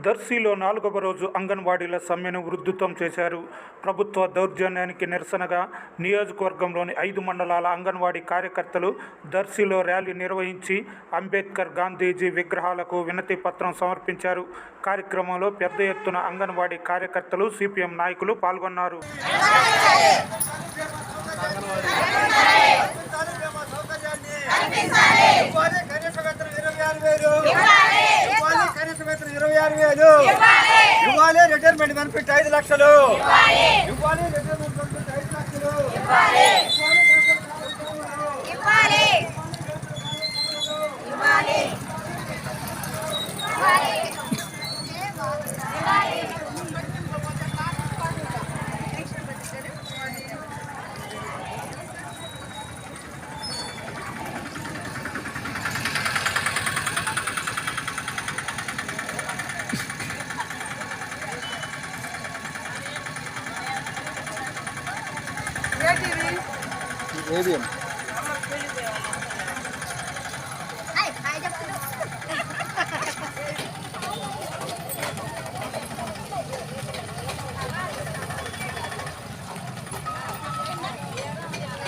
దర్శిలో 4వ రోజు అంగన్వాడీల సమ్మెను ఉధృతం చేశారు. ప్రభుత్వ దౌర్జన్యానికి నిరసనగా నియోజకవర్గంలోని 5 మండలాల అంగన్వాడీ కార్యకర్తలు దర్శిలో ర్యాలీ నిర్వహించి అంబేద్కర్, గాంధీజీ విగ్రహాలకు వినతి పత్రం సమర్పించారు. కార్యక్రమంలో పెద్ద ఎత్తున అంగన్వాడీ కార్యకర్తలు, సిపిఎం నాయకులు పాల్గొన్నారు. ఇవ్వాలి రిటైర్మెంట్ బెనిఫిట్ 5 లక్షలు ఇవ్వాలి రిటైర్మెంట్ బెనిఫిట్ 5 లక్షలు ఇవ్వాలి ఏబిఎం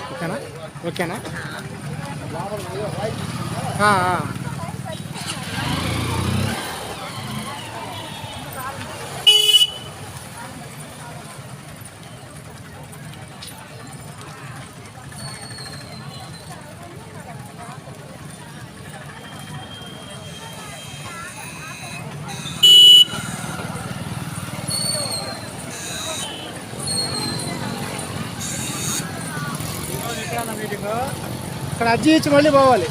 ఓకేనా ఓకేనా ఇక్కడ అర్జీ ఇచ్చి మళ్ళీ పోవాలి.